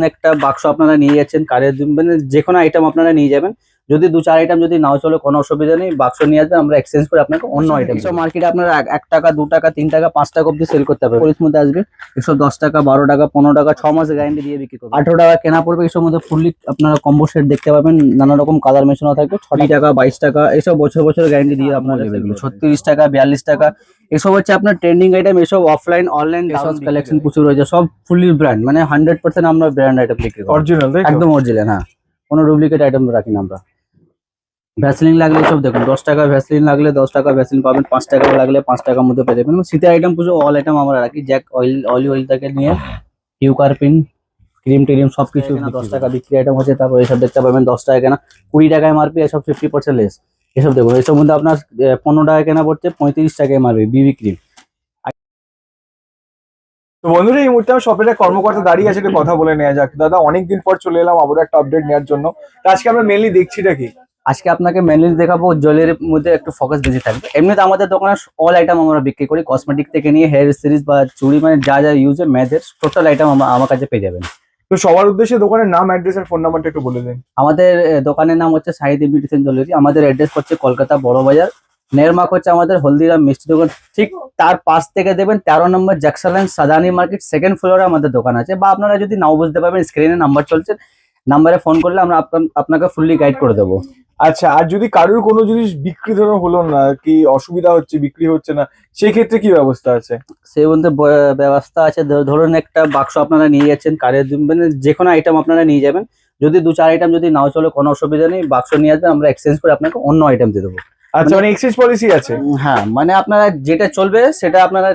একটা বাক্স আপনারা নিয়ে যাচ্ছেন কারের মানে যে কোনো আইটেম আপনারা নিয়ে যাবেন। যদি 2-4 আইটেম যদি নাও চলে কোনো অসুবিধা নেই, বাক্স নিয়ে আসবেন, আমরা এক্সচেঞ্জ করে আপনাকে অন্য আইটেম। সব মার্কেটে আপনারা 1 টাকা 2 টাকা 3 টাকা 5 টাকা অব্দি সেল করতে পারবেন। এর মধ্যে আসবে 110 টাকা 12 টাকা 15 টাকা 6 মাসের গ্যারান্টি দিয়ে বিক্রি করবেন। 18 টাকা কেনা পড়বে। এসব মধ্যে ফুললি আপনারা কম্বো সেট দেখতে পাবেন, নানা রকম কালার মেশানো থাকবে। 6 টাকা 22 টাকা এসব বছর বছর গ্যারান্টি দিয়ে আপনারা এগুলো 36 টাকা 42 টাকা এসব হচ্ছে আপনার ট্রেন্ডিং আইটেম। এসব অফলাইন অনলাইন কালেকশন প্রচুর রয়েছে, সব ফুললি ব্র্যান্ড, মানে 100% আমরা ব্র্যান্ড আইটেম বিক্রি করি, অরিজিনাল একদম অরিজিনাল। হ্যাঁ, কোনো ডুপ্লিকেট আইটেম রাখি না আমরা। ভ্যাসলিন লাগলে সব দেখুন 10 টাকা ভ্যাসলিন লাগলে 10 টাকা ভ্যাসলিন পাবেন, 5 টাকা লাগলে 5 টাকার মধ্যে পেয়ে যাবেন। শীতের আইটেম পুরো অল আইটেম আমরা রাখি, জ্যাক অয়েল থেকে নিয়ে কিউকারপিন ক্রিম টিরিম সবকিছু 10 টাকা বিক্রি আইটেম হচ্ছে। তারপর এসব দেখতে পাবেন 10 টাকা কেনা 20 টাকা এমআরপি, এসব 50% লেস। এসব দেখুন, এসব মধ্যে আপনার 15 টাকা কেনা পড়ছে 35 টাকা এমআরপি বিবি ক্রিম। তো বন্ধুরা এই মুহূর্তে আমার শপের কর্মকর্তা দাঁড়িয়ে আছে, একটু কথা বলে নেওয়া যাক। দাদা অনেকদিন পর চলে এলাম আবারও একটা আপডেট নেওয়ার জন্য। তো আজকে আমরা মেনলি দেখছিটা কি? আজকে আপনাকে মেনলি দেখাবো জুয়েলারির মধ্যে একটু ফোকাস বেশি থাকবে। এমনিতে আমাদের দোকানে অল আইটেম আমরা বিক্রি করি, কসমেটিক থেকে নিয়ে হেয়ার সিরিজ বা চুড়ি, মানে যা যা ইউজ হয় মেয়েদের টোটাল আইটেম আমার কাছে পেয়ে যাবেন। তো সবার উদ্দেশ্যে দোকানের নাম, অ্যাড্রেস আর ফোন নাম্বারটা একটু বলে দিন। আমাদের দোকানের নাম হচ্ছে সাহিদ ইমিটেশন জুয়েলারি। আমাদের অ্যাড্রেস হচ্ছে কলকাতা বড় বাজার, নেরমার্ক হচ্ছে আমাদের হলদিরাম মিষ্টি দোকান, ঠিক তার পাশ থেকে দেবেন 13 নম্বর জ্যাকসন লাইন সাদানি মার্কেট, সেকেন্ড ফ্লোরে আমাদের দোকান আছে। বা আপনারা যদি নাও বুঝতে পারবেন, স্ক্রিনে নাম্বার চলছে, নাম্বারে ফোন করলে আমরা আপনাকে ফুললি গাইড করে দেবো। আচ্ছা, আর যদি কারোর কোনো জিনিস বিক্রি ধরুন হলো না, কি অসুবিধা হচ্ছে, বিক্রি হচ্ছে না, সেই ক্ষেত্রে কি ব্যবস্থা আছে? সেই বলতে ব্যবস্থা আছে। ধরুন একটা বাক্স আপনারা নিয়ে যাচ্ছেন কারের মানে যে কোনো আইটেম আপনারা নিয়ে যাবেন। যদি 2-4 আইটেম যদি নাও চলে কোনো অসুবিধা নেই, বাক্স নিয়ে আসবেন, আমরা এক্সচেঞ্জ করে আপনাকে অন্য আইটেম দিয়ে দেবো। আচ্ছা, মানে এক্সচেঞ্জ পলিসি আছে? হ্যাঁ, মানে আপনারা যেটা চলবে সেটা আপনারা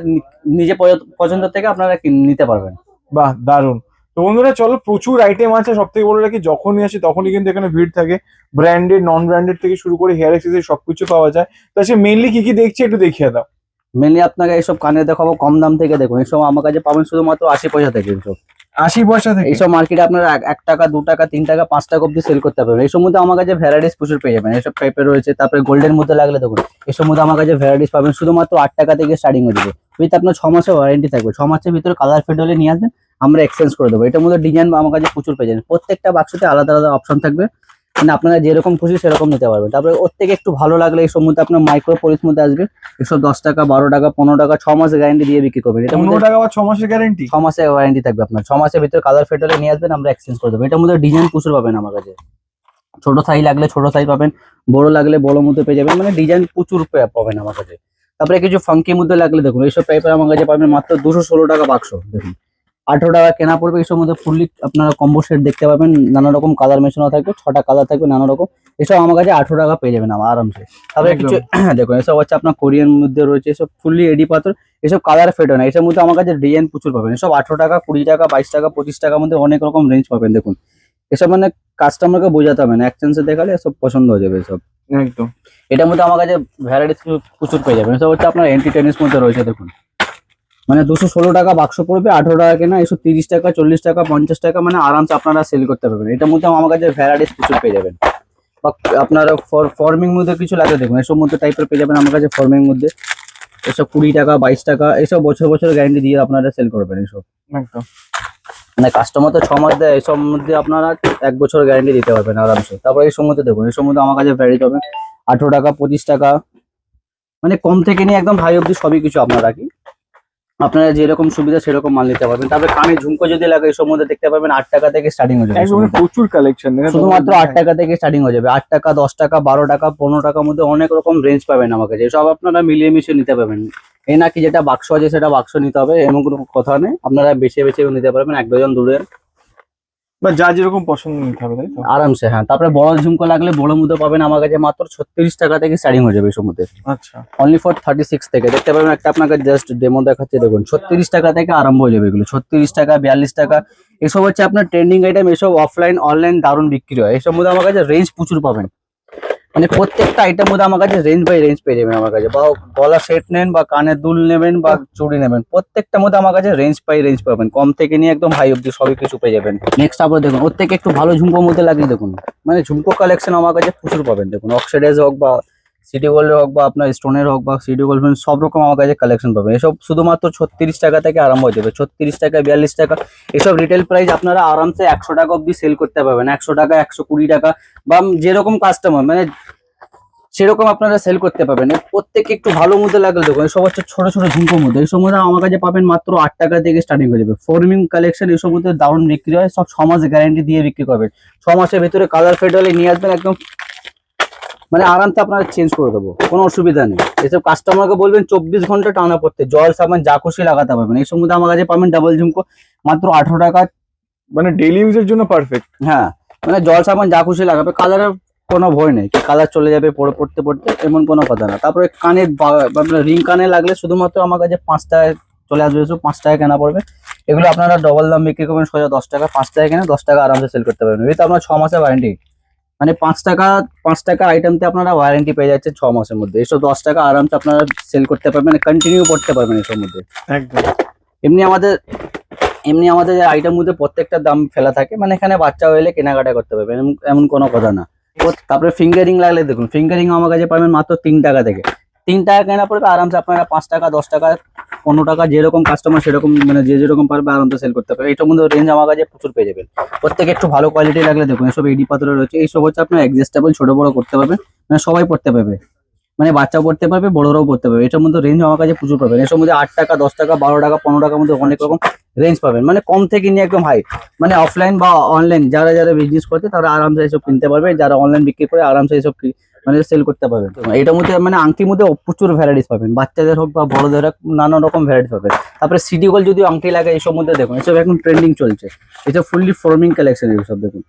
নিজে পছন্দ থেকে আপনারা নিতে পারবেন। বাহ, দারুণ। তো বন্ধুরা চলো, প্রচুর আইটেম আছে। সব থেকে বড় রাখি, যখনই আসি তখনই কিন্তু এখানে ভিড় থাকে। ব্র্যান্ডেড নন ব্র্যান্ডেড থেকে শুরু করে হেয়ার অ্যাক্সেসরি সবকিছু পাওয়া যায়। তো সে মেনলি কি কি দেখছি একটু দেখিয়ে দাও। মেনলি আপনাকে এইসব কানে দেখাবো কম দাম থেকে। দেখুন, এইসব আমার কাছে পাবেন শুধুমাত্র 80 পয়সা থেকে। এইসব 80 পয়সা থেকে? এইসব মার্কেটে আপনারা 1 টাকা 2 টাকা 3 টাকা 5 টাকা অব্দি সেল করতে পারবেন। এইসব মধ্যে আমার কাছে ভ্যারাইটিস প্রচুর পেয়ে যাবেন। এইসব টাইপের রয়েছে। তারপরে গোল্ডের মধ্যে লাগলে দেখুন, এইসব মধ্যে আমার কাছে ভ্যারাইটিস পাবেন শুধুমাত্র 8 টাকা থেকে স্টার্টিং হয়ে যাবে। উইথ আপনার 6 মাসের ওয়ারেন্টি থাকবে। 6 মাসের ভিতরে কালার ফেড হলে নিয়ে আসবেন, আমরা এক্সচেঞ্জ করে দেবো। এটার মধ্যে ডিজাইন আমার কাছে প্রচুর পেয়ে যাবেন। প্রত্যেকটা বাক্সতে আলাদা আলাদা অপশন থাকবে, মানে আপনারা যেরকম খুশি সেরকম নিতে পারবেন। তারপরে ওর থেকে একটু ভালো লাগলে এই মধ্যে আপনার মাইক্রো পলিশ মধ্যে আসবে 110 টাকা 12 টাকা 15 টাকা 6 মাসের গ্যারান্টি দিয়ে বিক্রি করবেন। এটা 15 টাকা বা 6 মাসের গ্যারান্টি? 6 মাসের ওয়ারেন্টি থাকবে আপনার। 6 মাসের ভিতরে কালার ফেড হলে নিয়ে আসবেন, আমরা এক্সচেঞ্জ করে দেবো। এটার মধ্যে ডিজাইন প্রচুর পাবেন আমার কাছে। ছোট সাইজ লাগলে ছোট সাইজ পাবেন, বড় লাগলে বড় মধ্যে পেয়ে যাবেন, মানে ডিজাইন প্রচুর পাবেন আমার কাছে। তারপরে কিছু ফাঙ্কি মধ্যে লাগলে দেখুন, এইসব টাইপের আমার কাছে পাবেন মাত্র 216 টাকা বাক্স। দেখুন 18 টাকা কেনা পড়বে। এইসব মধ্যে ফুললি আপনারা কম্বো সেট দেখতে পাবেন, নানা রকম কালার মেশানো থাকবে, 6টা কালার থাকবে নানা রকম। এসব আমার কাছে 18 টাকা পেয়ে যাবেন আমার আরামসে। তারপরে কিছু দেখুন, এসব হচ্ছে আপনার কোরিয়ান মধ্যে রয়েছে, এসব ফুললি এডি পাথর, এসব কালার ফেড হয় না। এসব মধ্যে আমার কাছে ডিজাইন প্রচুর পাবেন। এসব 18 টাকা 20 টাকা 22 টাকা 25 টাকার মধ্যে অনেক রকম রেঞ্জ পাবেন। দেখুন, এসব মানে কাস্টমারকে বোঝাতে হবে না, এক্সচেঞ্জে দেখালে সব পছন্দ হয়ে যাবে সব। একদম। এটার মধ্যে আমার কাছে ভ্যারাইটিস প্রচুর পেয়ে যাবেন। এসব হচ্ছে আপনার এন্টি টেনিস মধ্যে রয়েছে। দেখুন, মানে 216 টাকা বাক্স পড়বে, 18 টাকা কেনা। এসব 30 টাকা 40 টাকা 50 টাকা, মানে আরামসে আপনারা সেল করতে পারবেন। এটার মধ্যে আমার কাছে ভ্যারাইটিস প্রচুর পেয়ে যাবেন। বা আপনারা ফর্মিং মধ্যে কিছু লাগে দেখুন, এসব মধ্যে টাইপের পেয়ে যাবেন আমার কাছে ফর্মিং মধ্যে। এসব 20 টাকা 22 টাকা, এসব বছর বছর গ্যারান্টি দিয়ে আপনারা সেল করবেন। এসব একদম, মানে কাস্টমার তো 6 মাস দেয়, এসব মধ্যে আপনারা 1 বছর গ্যারান্টি দিতে পারবেন আরামসে। তারপর এই মধ্যে দেখুন, এসব মধ্যে আমার কাছে ভ্যারাইটি পাবেন 18 টাকা 25 টাকা, মানে কম থেকে নিয়ে একদম হাই অব্দি সবই কিছু আপনারা রাখি। আপনারা যেরকম সুবিধা সেরকম মাল নিতে পারবেন। তারপরে কানে ঝুমকো যদি লাগে এসব মধ্যে দেখতে পাবেন 8 টাকা থেকে স্টার্টিং হয়ে যাবে। একদম প্রচুর কালেকশন। শুধুমাত্র 8 টাকা থেকে স্টার্টিং হয়ে যাবে। 8 টাকা 10 টাকা 12 টাকা 15 টাকার মধ্যে অনেক রকম রেঞ্জ পাবেন আমার কাছে। সব আপনারা মিলিয়ে মিশিয়ে নিতে পারবেন। এই না কি যেটা বাক্স আছে সেটা বাক্স নিতে হবে এমন কোনো কথা নেই। আপনারা বেছে বেছে নিতে পারবেন, 1 ডজন দূরে বা যা যেরকম পছন্দ নিতে হবে, তাই তো? আরামসে। হ্যাঁ, তারপরে বড় ঝুমকো লাগলে বড় মধ্যে পাবেন আমার কাছে মাত্র 36 টাকা থেকে স্টার্টিং হয়ে যাবে এসব মধ্যে। আচ্ছা, অনলি ফর 36 থেকে দেখতে পাবেন। একটা আপনাকে জাস্ট ডেমো দেখাচ্ছে, দেখুন 36 টাকা থেকে আরম্ভ হয়ে যাবে এগুলো। 36 টাকা 42 টাকা এসব হচ্ছে আপনার ট্রেন্ডিং আইটেম। এসব অফলাইন অনলাইন দারুণ বিক্রি হয়। এসব মধ্যে আমার কাছে রেঞ্জ প্রচুর পাবেন, মানে প্রত্যেকটা আইটেম মধ্যে আমার কাছে রেঞ্জ বাই রেঞ্জ পেয়ে যাবেন আমার কাছে। বা গলা সেট নেন বা কানের দুল নেবেন বা চুড়ি নেবেন, প্রত্যেকটার মধ্যে আমার কাছে রেঞ্জ বাই রেঞ্জ পাবেন। কম থেকে নিয়ে একদম হাই অব্দি সবই কিছু পেয়ে যাবেন। নেক্সট আপনার দেখুন, ওর থেকে একটু ভালো ঝুমকোর মধ্যে লাগিয়ে দেখুন, মানে ঝুমকো কালেকশন আমার কাছে প্রচুর পাবেন। দেখুন অক্সিডাইজ হোক বা সিটি গোল্ডের হোক বা আপনার স্টোনের হোক বা সিটি গোল্ড সব রকম আমার কাছে কালেকশন পাবেন। এসব শুধুমাত্র 36 টাকা থেকে আরম্ভ হয়ে যাবে, 36 টাকা 42 টাকা। এসব রিটেল প্রাইস আপনারা আরামসে 100 টাকা অব্দি সেল করতে পারবেন, 100 টাকা 120 টাকা বা যেরকম কাস্টমার মানে সেরকম আপনারা সেল করতে পারবেন। প্রত্যেকে একটু ভালো মধ্যে লাগলে দেখুন, এসব হচ্ছে ছোট ছোট ঝুমকোর মধ্যে, এইসব মধ্যে আমার কাছে পাবেন মাত্র 8 টাকা থেকে স্টার্টিং হয়ে যাবে। ফর্মিং কালেকশন এসব মধ্যে দারুণ বিক্রি হয়, সব 6 মাস গ্যারান্টি দিয়ে বিক্রি করবেন। 6 মাসের ভিতরে কালার ফেড হলে নিয়ে আসবেন, একদম মানে আরামসে আপনারা চেঞ্জ করে দেবো, কোনো অসুবিধা নেই। এসব কাস্টমারকে বলবেন 24 ঘন্টা টানা পড়তে, জল সাবান যা খুশি লাগাতে পারবেন। এই মধ্যে আমার কাছে পাবেন ডাবল ঝুমকো মাত্র 18 টাকা। মানে ডেইলি ইউজের জন্য পারফেক্ট। হ্যাঁ, মানে জল সাবান যা খুশি লাগাবে, কালারের কোনো ভয় নেই, কি কালার চলে যাবে পড়তে পড়তে এমন কোনো কথা না। তারপরে কানের আপনার রিং কানে লাগলে শুধুমাত্র আমার কাছে 5 টাকায় চলে আসবে, 5 টাকা কেনা পড়বে। এগুলো আপনারা ডবল দাম বিক্রি করবেন, সোজা 10 টাকা, 5 টাকা কেনা 10 টাকা আরামসে সেল করতে পারবেন। এটা আপনার 6 মাসের ওয়ারেন্টি, মানে 5 টাকা আইটেমতে আপনারা ওয়ারেন্টি পেয়ে যাচ্ছে 6 মাসের মধ্যে। এসব 10 টাকা আরামসে আপনারা সেল করতে পারবেন, কন্টিনিউ করতে পারবেন এসব মধ্যে। একদম। এমনি আমাদের আইটেম মধ্যে প্রত্যেকটা দাম ফেলা থাকে, মানে এখানে বাচ্চা হলে কেনাকাটা করতে পারবেন, এমন কোনো কথা না। তারপরে ফিঙ্গারিং লাগলে দেখুন, ফিঙ্গারিং আমার কাছে পাবেন মাত্র 3 টাকা থেকে। 3 টাকা কেনা পড়বে, আরামসে আপনারা 5 টাকা 10 টাকা 15 টাকা যেরকম কাস্টমার সেরকম, মানে যে যেরকম পারবে আরামসে সেল করতে পারবে। এটার মধ্যে রেঞ্জ আমার কাছে প্রচুর পেয়ে যাবেন। প্রত্যেকে একটু ভালো কোয়ালিটি লাগলে দেখুন, এসব এডি পাথরের রয়েছে, এইসব হচ্ছে আপনার অ্যাডজাস্টেবল, ছোট বড় করতে পারবেন, মানে সবাই পড়তে পারবে, মানে বাচ্চা পড়তে পারবে বড়রাও পড়তে পারবে। এটার মধ্যে রেঞ্জ আমার কাছে প্রচুর পাবেন। এর মধ্যে 8 টাকা 10 টাকা 12 টাকা 15 টাকার মধ্যে অনেক রকম রেঞ্জ পাবেন, মানে কম থেকে নিয়ে একদম হাই, মানে অফলাইন বা অনলাইন যারা যারা বিজনেস করছে তারা আরামসে এসব কিনতে পারবে, যারা অনলাইন বিক্রি করে আরামসে এসব মানে সেল করতে পারবেন। এটার মধ্যে মানে আংটির মধ্যে প্রচুর ভ্যারাইটিস পাবেন, বাচ্চাদের হোক বা বড়দের হোক নানা রকম ভ্যারাইটিস পাবেন। তারপরে সিটি গোল্ড যদি আংটি লাগে এইসব মধ্যে দেখুন, এসব এখন ট্রেন্ডিং চলছে, এসব ফুললি ফর্মিং কালেকশন এসব দেখুন,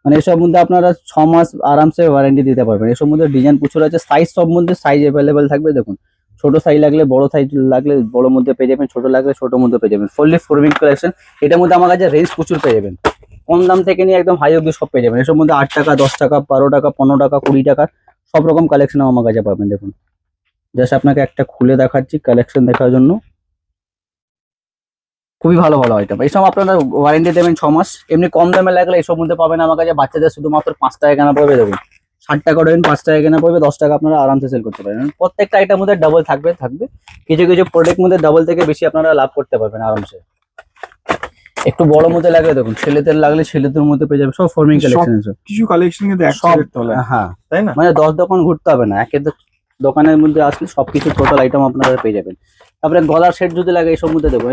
মানে এসব মধ্যে আপনারা 6 মাস আরামসে ওয়ারেন্টি দিতে পারবেন। এসব মধ্যে ডিজাইন প্রচুর আছে, সাইজ সব মধ্যে সাইজ অ্যাভেলেবেল থাকবে। দেখুন ছোট সাইজ লাগলে বড় সাইজ লাগলে বড় মধ্যে পেয়ে যাবেন, ছোট লাগলে ছোট মধ্যে পেয়ে যাবেন। ফুললি ফর্মিং কালেকশন, এটার মধ্যে আমার কাছে রেঞ্জ প্রচুর পেয়ে যাবেন, কম দাম থেকে নিয়ে একদম হাই অব্দি সব পেয়ে যাবেন। এসব মধ্যে 8 টাকা 10 টাকা 12 টাকা 15 টাকা 20 টাকা সব রকম কালেকশন আমার কাছে পাবেন। দেখুন জাস্ট আপনাকে একটা খুলে দেখাচ্ছি কালেকশন দেখার জন্য, খুবই ভালো ভালো আইটেম। এইসব আপনারা ওয়ারেন্টি দেবেন 6 মাস। এমনি কম দামে লাগলে এইসব মধ্যে পাবেন আমার কাছে, বাচ্চাদের শুধুমাত্র 5 টাকা কেনা পড়বে। দেখুন 60 টাকা দেবেন, 5 টাকা কেনা পড়বে, 10 টাকা আপনারা আরামসে সেল করতে পারবেন। প্রত্যেকটা আইটেম মধ্যে ডাবল থাকবে, কিছু কিছু প্রোডাক্ট মধ্যে ডাবল থেকে বেশি আপনারা লাভ করতে পারবেন আরামসে। একটু বড় মধ্যে লাগলে দেখুন, ছেলেদের লাগলে ছেলেদের মধ্যে পেয়ে যাবে, সব ফর্মিং কালেকশন আছে কিছু কালেকশন কিন্তু সব। একসাথে তোলা, হ্যাঁ, তাই না? মানে 10 দোকান ঘুরতে হবে না, একের দোকানের মধ্যে আসলে সবকিছু টোটাল আইটেম আপনারা পেয়ে যাবেন। তারপরে গলার সেট যদি লাগে এইসব মধ্যে দেখুন,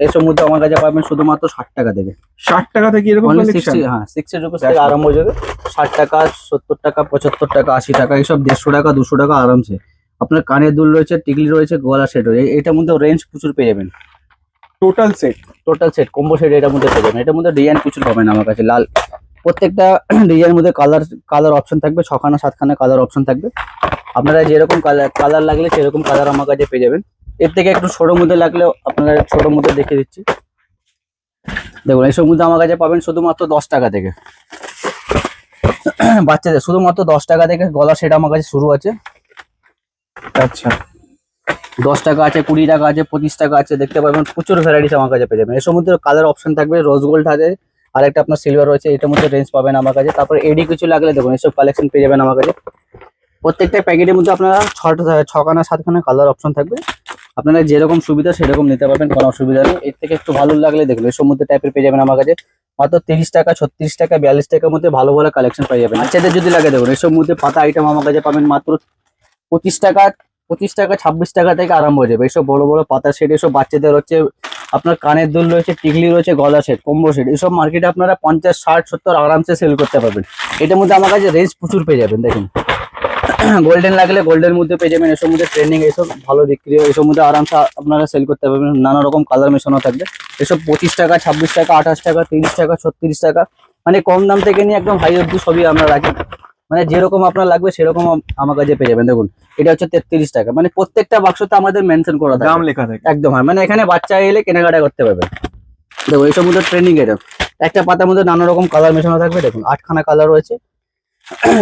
এসব মধ্যে আমার কাছে পাবেন শুধুমাত্র 60 টাকা থেকে। 60 টাকা থেকে এরকম Only কালেকশন? 60, হ্যাঁ 60 রুপিস থেকে আরম্ভ হয়ে যাবে। 60 টাকা 70 টাকা 75 টাকা 80 টাকা এইসব 150 টাকা 200 টাকা আরামসে। আপনার কানের দুল রয়েছে, টিকলি রয়েছে, গলার সেট রয়েছে, এটার মধ্যে রেঞ্জ প্রচুর পেয়ে যাবেন। টোটাল সেট কম্বো সেট এটার মধ্যে পেয়ে যাবেন। এটার মধ্যে ডিজাইন প্রচুর পাবেন আমার কাছে, লাল প্রত্যেকটা ডিজাইনের মধ্যে কালার অপশন থাকবে, 6খানা 7খানা কালার অপশন থাকবে। আপনারা যেরকম কালার লাগলে সেরকম কালার আমার কাছে পেয়ে যাবেন। এর থেকে একটু ছোট মধ্যে লাগলেও আপনারা ছোট মধ্যে দেখে দিচ্ছি, দেখুন এইসব মধ্যে আমার কাছে পাবেন শুধুমাত্র 10 টাকা থেকে। বাচ্চাদের শুধুমাত্র 10 টাকা থেকে গলা সেট আমার কাছে শুরু আছে। আচ্ছা, 10 টাকা আছে, 20 টাকা আছে, 25 টাকা আছে, দেখতে পাবেন প্রচুর ভ্যারাইটিস আমার কাছে পেয়ে যাবেন। এর মধ্যে কালার অপশন থাকবে, রোজ গোল্ড আছে, আর একটা আপনার সিলভার রয়েছে, এটার মধ্যে রেঞ্জ পাবেন আমার কাছে। তারপর এডি কিছু লাগলে দেখুন এসব কালেকশন পেয়ে যাবেন আমার কাছে। প্রত্যেকটা প্যাকেটের মধ্যে আপনারা 6খানা 7খানা কালার অপশন থাকবে, আপনারা যেরকম সুবিধা সেরকম নিতে পারবেন, কোনো অসুবিধা নেই। এর থেকে একটু ভালো লাগলে দেখুন এসব মধ্যে টাইপের পেয়ে যাবেন আমার কাছে মাত্র 30 টাকা 36 টাকা 42 টাকার মধ্যে ভালো ভালো কালেকশন পেয়ে যাবেন। বাচ্চাদের যদি লাগে দেখুন এসব মধ্যে পাতা আইটেম আমার কাছে পাবেন মাত্র 25 টাকা 26 টাকা থেকে আরম্ভ হয়ে যাবে। এইসব বড় বড় পাতা সেট, এসব বাচ্চাদের হচ্ছে আপনার কানের দুল রয়েছে, টিকলি রয়েছে, গলা সেট, কম্বো সেট, এসব মার্কেটে আপনারা 50 60 70 আরামসে সেল করতে পারবেন। এটার মধ্যে আমার কাছে রেঞ্জ প্রচুর পেয়ে যাবেন। দেখুন গোল্ডেন লাগলে গোল্ডের মধ্যে পেয়ে যাবেন, এসব মধ্যে ট্রেন্ডিং এসব ভালো বিক্রি হয়, এসব মধ্যে আরামসে আপনারা সেল করতে পারবেন। নানা রকম কালার মেশানো থাকবে, এসব 25 টাকা 26 টাকা 28 টাকা 30 টাকা 36 টাকা, মানে কম দাম থেকে নিয়ে একদম হাই অব্দি সবই আমরা রাখি, মানে যেরকম আপনার লাগবে সেরকম আমার কাছে পেয়ে যাবেন। দেখুন এটা হচ্ছে 33 টাকা, মানে প্রত্যেকটা বাক্সতে আমাদের মেনশন করা থাকে, দাম লেখা থাকে একদম। হয় মানে এখানে বাচ্চা এলে কেনাকাটা করতে পারবেন। দেখো এইসব মধ্যে ট্রেন্ডিং এটা একটা পাতার মধ্যে নানা রকম কালার মেশানো থাকবে। দেখুন 8খানা কালার রয়েছে,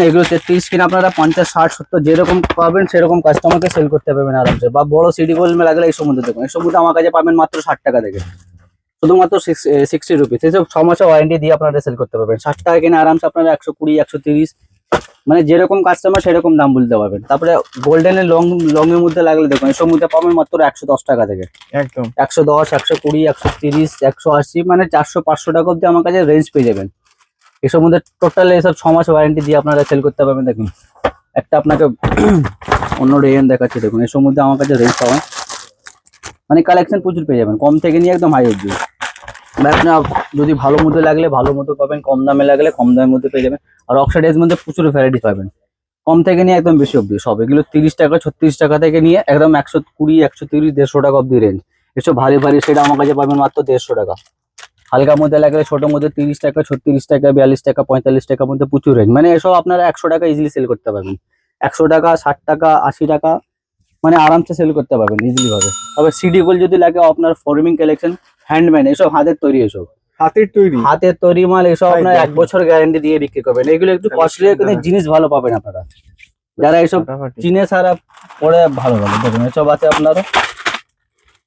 এগুলো 33 কিনা আপনারা 50 60 70 যেরকম পাবেন সেরকম কাস্টমারকে সেল করতে পারবেন আরামসে। বা বড় সিডি গোল্ড মে লাগলে এই সমুদ্রে দেখুন, এই সমুদ্রে আমার কাছে পাবেন মাত্র 60 টাকা থেকে, শুধুমাত্র 60 রুপিস। এসব 6 মাসের ওয়ারেন্টি দিয়ে আপনারা সেল করতে পারবেন। 60 টাকা কিনে আরামসে আপনারা 120 130 মানে যেরকম কাস্টমার সেরকম দাম বলতে পারবেন। তারপরে গোল্ডেনের লং এর মধ্যে লাগলে দেখুন এসব মধ্যে পাবেন মাত্র 110 টাকা থেকে, একদম 110, 120, 130, 180, মানে 400-500 টাকা অব্দি আমার কাছে রেঞ্জ পেয়ে যাবেন। এসব মধ্যে টোটাল এসব 6 মাস ওয়ারেন্টি দিয়ে আপনারা সেল করতে পারবেন। দেখুন একটা আপনাকে অন্য রেঞ্জ দেখাচ্ছি, দেখুন এসব মধ্যে আমার কাছে রেঞ্জ পাবেন, মানে কালেকশন প্রচুর পেয়ে যাবেন, কম থেকে নিয়ে একদম হাই অব্দি। আপনার যদি ভালো মতো লাগলে ভালো মতো পাবেন, কম দামে লাগলে কম দামের মধ্যে পেয়ে যাবেন। আর অক্সাইডের মধ্যে প্রচুর ভ্যারাইটি পাবেন, কম থেকে নিয়ে একদম বেশি অব্দি সব। এগুলো 30 টাকা 36 টাকা থেকে নিয়ে একদম 120, 130, 150 টাকা অব্দি রেঞ্জ। এসব ভারী ভারী সেটা আমার কাছে পাবেন মাত্র 150 টাকা। হালকার মধ্যে লাগলে ছোটোর মধ্যে 30 টাকা, 36 টাকা, 42 টাকা, 45 টাকার মধ্যে প্রচুর রেঞ্জ। মানে এসব আপনারা 100 টাকা ইজিলি সেল করতে পারবেন, 100 টাকা, 60 টাকা, 80 টাকা, মানে আরামসে সেল করতে পারবেন ইজিলি ভাবে। তবে সিডি গোল্ড যদি লাগে আপনার ফর্মিং কালেকশন, হ্যান্ডমেড, এসব হাতের তৈরি, এসব হাতের তৈরি মাল, এসব আপনার 1 বছর গ্যারান্টি দিয়ে বিক্রি করবেন। এগুলো একটু কস্টলি, কিন্তু জিনিস ভালো পাবেন আপনারা, যারা এসব চিনে সারা পরে ভালো ভালো। দেখুন এসব আছে আপনারা,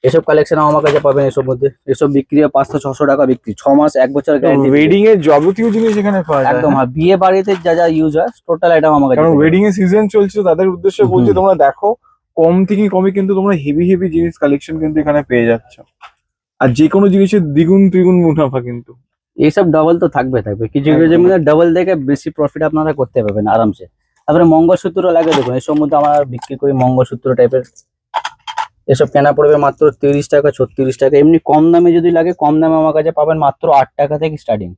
এসব কালেকশন আমার কাছে পাবেন। এসব মধ্যে এসব বিক্রি 500-600 টাকা বিক্রি, 6 মাস 1 বছর গ্যারান্টি। ওয়েডিং এর যাবতীয় জিনিস এখানে পাওয়া যায় একদম, হ্যাঁ, বিয়ে বাড়িতে যা যা ইউজ হয় টোটাল আইটেম আমার কাছে কারণ পাবেন। ওয়েডিং এর সিজন চলছে, তাদের উদ্দেশ্যে বলছি তোমরা দেখো কম থেকে কমে কিন্তু তোমরা হেভি হেভি জিনিস কালেকশন কিন্তু এখানে পেয়ে যাচ্ছ। আর যে কোনো জিনিসের দ্বিগুণ ত্রিগুণ মুনাফা কিন্তু। এইসব ডাবল তো থাকবে কিছু কিছু মধ্যে ডাবল থেকে বেশি প্রফিট আপনারা করতে পারবেন আরামসে। তারপরে মঙ্গলসূত্র লাগে, দেখুন এসব মধ্যে আমরা বিক্রি করি মঙ্গলসূত্র টাইপের। এসব কেনা পড়বে মাত্র 30 টাকা, 36 টাকা। এমনি কম দামে যদি লাগে, কম দামে আমার কাছে পাবেন মাত্র 8 টাকা থেকে স্টার্টিং।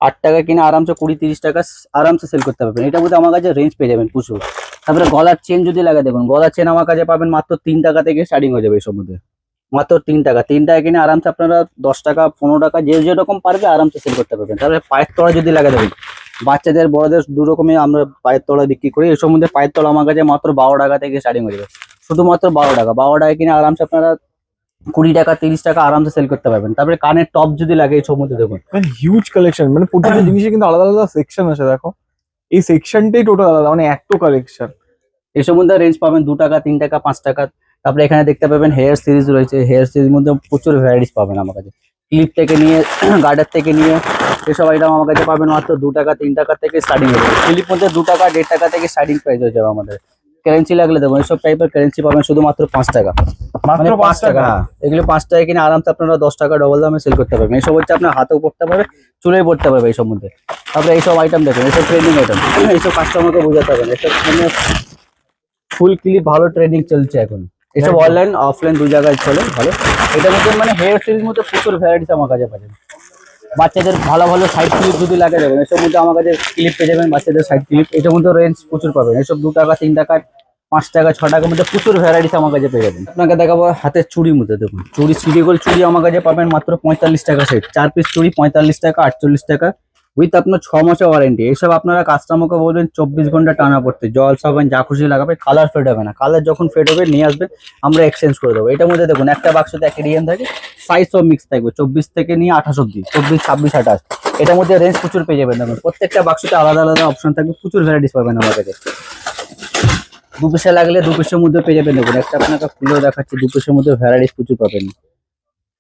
8 টাকা কিনে আরামসে 20-30 টাকা আরামসে সেল করতে পারবেন। এটা মধ্যে আমার কাছে রেঞ্জ পেয়ে যাবেন প্রচুর। তারপরে গলার চেন যদি লাগে, দেখুন গলার চেন আমার কাছে পাবেন মাত্র 3 টাকা থেকে স্টার্টিং হয়ে যাবে এসব মধ্যে, মাত্র 3 টাকা। 3 টাকা কিনে আরামসে আপনারা 10 টাকা, 15 টাকা, যে যেরকম পারবে আরামসে সেল করতে পারবেন। তারপরে পায়ের তলা যদি লাগে, দেখুন বাচ্চাদের বড়দের দু রকমই আমরা পায়ের তলা বিক্রি করি। এসব মধ্যে পায়ের তলা আমার কাছে মাত্র 12 টাকা থেকে স্টার্টিং হয়ে যাবে, শুধুমাত্র 12 টাকা। 12 টাকা কিনে আরামসে আপনারা 20 টাকা, 30 টাকা আরামসে সেল করতে পারবেন। তারপরে কানের টপ যদি লাগে এই মধ্যে, দেখুন মানে হিউজ কালেকশন, মানে প্রতিটা জিনিসে কিন্তু আলাদা আলাদা সেকশন আছে। দেখো এই সেকশনটাই টোটাল আলাদা, মানে এত কালেকশন। এসব মধ্যে রেঞ্জ পাবেন 2 টাকা, 3 টাকা, 5 টাকা। তারপরে এখানে দেখতে পাবেন হেয়ার সিরিজ রয়েছে, হেয়ার সিরিজ মধ্যে প্রচুর ভ্যারাইটিস পাবেন আমার কাছে। ক্লিপ থেকে নিয়ে গার্ডার থেকে নিয়ে এসব আইটেম আমার কাছে পাবেন মাত্র 2 টাকা, 3 টাকা থেকে স্টার্টিং হয়ে যাবে। ক্লিপ মধ্যে 2 টাকা, 1.5 টাকা থেকে স্টার্টিং প্রাইস হয়ে যাবে আমাদের। কারেন্সি লাগলে দেখুন এসব টাইপের কারেন্সি পাবেন শুধুমাত্র 5 টাকা, মানে মাত্র 5 টাকা। হ্যাঁ, এগুলো 5 টাকা কিনে আরামসে আপনারা 10 টাকা ডবল দামে সেল করতে পারবেন। এসব হচ্ছে আপনার হাতেও পড়তে পারবে, চুলেই পড়তে পারবে এইসব মধ্যে। তারপরে এইসব আইটেম দেখুন, এসব ট্রেন্ডিং আইটেম, এইসব কাস্টমারকে বোঝাতে হবে। এসব মানে ফুল ক্লিপ ভালো ট্রেন্ডিং চলছে এখন। এসব অনলাইন অফলাইন দুই জায়গায় চলে ভালো। এটার মধ্যে মানে হেয়ার সিরিজ মধ্যে প্রচুর ভ্যারাইটিস আমার কাছে পাবেন। বাচ্চাদের ভালো ভালো সাইড ক্লিপ যদি লাগে, দেবেন এসব মধ্যে আমার কাছে ক্লিপ পেয়ে যাবেন, বাচ্চাদের সাইড ক্লিপ। এটার মধ্যে রেঞ্জ প্রচুর পাবেন। এসব 2 টাকা, 3 টাকা, 5 টাকা, 6 টাকার মধ্যে প্রচুর ভ্যারাইটিস আমার কাছে পেয়ে যাবেন। আপনাকে দেখাবো হাতের চুড়ির মধ্যে, দেখুন চুড়ি, সিডিগোল চুড়ি আমার কাছে পাবেন মাত্র 45 টাকা সেট। 4 পিস চুড়ি 45 টাকা, 48 টাকা, উইথ আপনার 6 মাসের ওয়ারেন্টি। এসব আপনারা কাস্টমারকে বলবেন 24 ঘন্টা টানা পড়তে, জল সাবান যা খুশি লাগাবে, কালার ফেড হবে না। কালার যখন ফেড হবে নিয়ে আসবে, আমরা এক্সচেঞ্জ করে দেবো। এটার মধ্যে দেখুন একটা বাক্সতে একটা ডিজাইন থাকে, সাইজ সব মিক্স থাকবে, 24 থেকে নিয়ে 28 অব্দি, 24, 26, 28। এটার মধ্যে রেঞ্জ প্রচুর পেয়ে যাবেন। দেখুন প্রত্যেকটা বাক্সতে আলাদা আলাদা অপশন থাকবে, প্রচুর ভ্যারাইটিস পাবেন আমার কাছে। 2 পিসে লাগলে 2 পিসের মধ্যে পেয়ে যাবেন। দেখুন একটা আপনাকে খুলেও দেখাচ্ছি, 2 পিসের মধ্যে ভ্যারাইটিস প্রচুর পাবেন।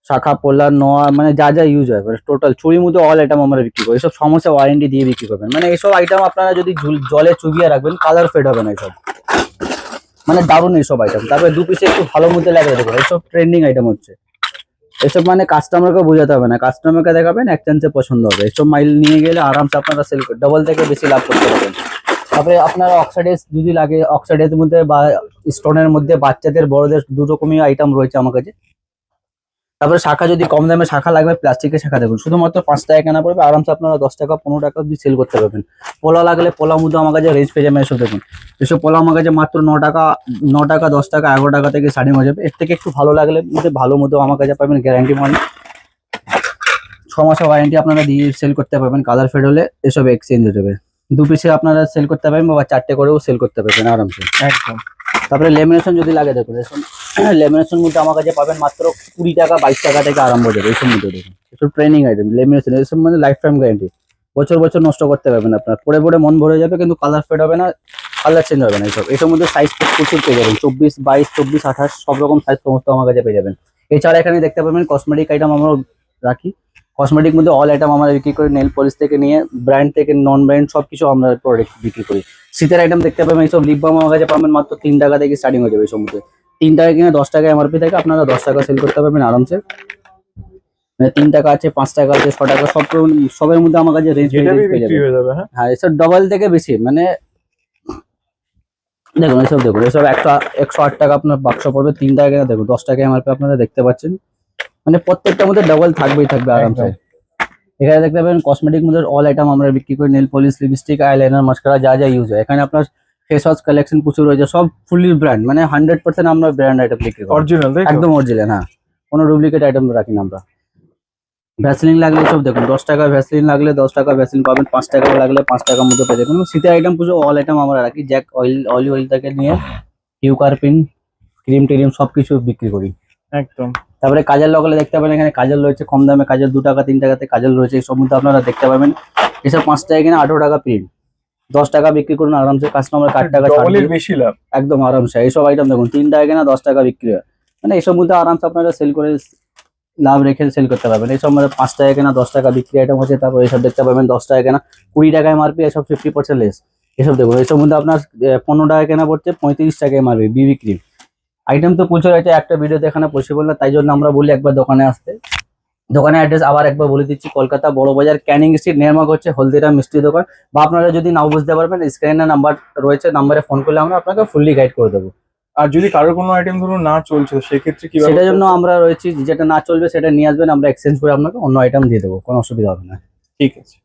শাখা পোলা নোয়া, মানে যা যা ইউজ হয় টোটাল চুরির মধ্যে অল আইটেম আমরা বিক্রি করি। এসব সমস্যা ওয়ারেন্টি দিয়ে বিক্রি করবেন। মানে এইসব আইটেম আপনারা যদি জলে চুবিয়ে রাখবেন, কালার ফেড হবে না এসব, মানে দারুণ এইসব আইটেম। তারপরে 2 পিসে একটু ভালো মধ্যে লাগিয়ে দেবেন। এইসব ট্রেন্ডিং আইটেম হচ্ছে। এসব মানে কাস্টমারকে বোঝাতে হবে না, কাস্টমারকে দেখাবেন, এক চান্সে পছন্দ হবে। এসব মাইল নিয়ে গেলে আরামসে আপনারা সেল করে ডবল থেকে বেশি লাভ করতে পারবেন। তারপরে আপনারা অক্সাইডেজ যদি লাগে, অক্সাইডের মধ্যে বা স্টোনের মধ্যে বাচ্চাদের বড়দের 2 রকমই আইটেম রয়েছে আমার কাছে। তারপরে শাখা যদি কম দামে শাখা লাগবে, প্লাস্টিকের শাখা দেখুন শুধুমাত্র 5 টাকা কেনা পড়বে, আরামসে আপনারা 10 টাকা, 15 টাকা অব্দি সেল করতে পারবেন। পোলা লাগলে পোলা মধ্যে আমার কাছে রেঞ্জ পেয়ে যাবেন। এসব দেখুন এসব পোলা আমার কাছে মাত্র 9 টাকা, 9 টাকা, 10 টাকা, 11 টাকা থেকে স্টার্টিং হয়ে যাবে। এর থেকে একটু ভালো লাগলে ভালো মতো আমার কাছে পাবেন, গ্যারান্টি মাল, 6 মাসের ওয়ারেন্টি আপনারা দিয়ে সেল করতে পারবেন। কালার ফেড হলে এসব এক্সচেঞ্জ হয়ে যাবে। 2 পিসে আপনারা সেল করতে পারবেন বা 4টে করেও সেল করতে পারবেন আরামসে। একদম। তারপরে লেমিনেশন যদি লাগে, দেখুন লেমিনেশন মধ্যে আমার কাছে পাবেন মাত্র 20 টাকা, 22 টাকা থেকে আরম্ভ হয়ে যাবে। এইসব মধ্যে দেখুন এসব ট্রেনিং আইটেম লেমিনেশন, এসব মানে লাইফ টাইম গ্যারান্টি, বছর বছর নষ্ট করতে পারবেন আপনার। পরে পরে মন ভরে যাবে, কিন্তু কালার ফেড হবে না, কালার চেঞ্জ হবে না। এসব মধ্যে সাইজ প্রচুর পেয়ে যাবেন, 24, 22, 24, 28 সব রকম সাইজ সমস্ত আমার কাছে পেয়ে যাবেন। এছাড়া এখানে দেখতে পাবেন কসমেটিক আইটেম আমরা রাখি। কসমেটিক মধ্যে অল আইটেম আমরা বিক্রি করি, নেল পলিশ থেকে নিয়ে ব্র্যান্ড থেকে নন ব্র্যান্ড সবকিছু আমরা প্রোডাক্ট বিক্রি করি। শীতের আইটেম দেখতে পাবেন, এইসব লিপ বাম আমার কাছে পাবেন মাত্র 3 টাকা থেকে স্টার্টিং হয়ে যাবে। এইসব মধ্যে 3 টাকা কিনে 10 টাকা এমআরপি থাকে, আপনারা 10 টাকা সেল করতে পারবেন আরামসে। 3 টাকা আছে, 5 টাকা আছে, 6 টাকা, সবের মধ্যে আমার কাছে রেঞ্জ যেটা পেয়ে বিক্রি যাবে। হয়ে যাবে। হ্যাঁ, হ্যাঁ, এসব ডবল থেকে বেশি, মানে দেখুন এসব 108 টাকা আপনার বাক্স পড়বে, 3 টাকা কিনা দেখুন 10 টাকা এমআরপি আপনারা দেখতে পাচ্ছেন, মানে প্রত্যেকটার মধ্যে ডবল থাকবেই থাকবে আরামসে। এখানে দেখতে পাবেন কসমেটিক মধ্যে অল আইটেম আমরা বিক্রি করি, nail polish, lipstick, eyeliner, mascara যা যা ইউজ হয়। এখানে আপনার ফেস ওয়াশ কালেকশন প্রচুর রয়েছে, সব ফুলি ব্র্যান্ড, মানে 100% আমরা ব্র্যান্ড আইটেম বিক্রি করি, অরিজিনাল তাই তো? একদম অরিজিনাল। হ্যাঁ, কোনো ডুপ্লিকেট আইটেম রাখি না আমরা। ভ্যাসলিন লাগলে সব দেখুন 10 টাকা ভ্যাসলিন লাগলে 10 টাকা ভ্যাসলিন পাবেন, 5 টাকা লাগলে 5 টাকার মধ্যে পেয়ে যাবেন। শীতের আইটেম পুরো অল আইটেম আমরা রাখি, জ্যাক অয়েল থেকে নিয়ে কিউকারপিন, ক্রিম টিরিম সবকিছু বিক্রি করি। একদম। তারপরে কাজল লাগলে দেখতে পাবেন, এখানে কাজল রয়েছে কম দামে, কাজল 2 টাকা 3 টাকাতে কাজল রয়েছে, এই সব মধ্যে আপনারা দেখতে পাবেন। এসব 5 টাকা কিনে 18 টাকা প্রিন্ট, 10 টাকা বিক্রি করুন আরামসে, কাস্টমার 8 টাকা ছাড় ডবলের দিয়ে বেশি লাভ। একদম আরামসে। এইসব আইটেম দেখুন 3 টাকা কিনা 10 টাকা বিক্রি হয়, মানে এইসব মধ্যে আরামসে আপনারা সেল করে লাভ রেখে সেল করতে পারবেন। এইসব মানে 5 টাকা কেনা 10 টাকা বিক্রি আইটেম হচ্ছে। তারপর এইসব দেখতে পাবেন 10 টাকা কেনা 20 টাকা এমআরপি, এসব 50% লেস। এসব দেখুন এইসব মধ্যে আপনার 15 টাকা কেনা পড়ছে, 35 টাকা এমআরপি বিবি ক্রিম। আইটেম তো প্রচুর আছে, একটা ভিডিও দেখানো পসিবল না, তাই জন্য আমরা বলি একবার দোকানে আসতে। দোকানের অ্যাড্রেস আবার একবার বলে দিচ্ছি, কলকাতা বড় বাজার, ক্যানিং স্ট্রিট, নেরমার্গ হচ্ছে হলদিরাম মিষ্টি দোকান। বা আপনারা যদি নাও বুঝতে পারবেন, স্ক্রিনে নাম্বার রয়েছে, নাম্বারে ফোন করলে আমরা আপনাকে ফুললি গাইড করে দেবো। আর যদি কারোর কোনো আইটেম ধরুন না চলছে, তো সেক্ষেত্রে কি সেটার জন্য আমরা রয়েছি, যেটা না চলবে সেটা নিয়ে আসবেন, আমরা এক্সচেঞ্জ করে আপনাকে অন্য আইটেম দিয়ে দেবো, কোনো অসুবিধা হবে না। ঠিক আছে।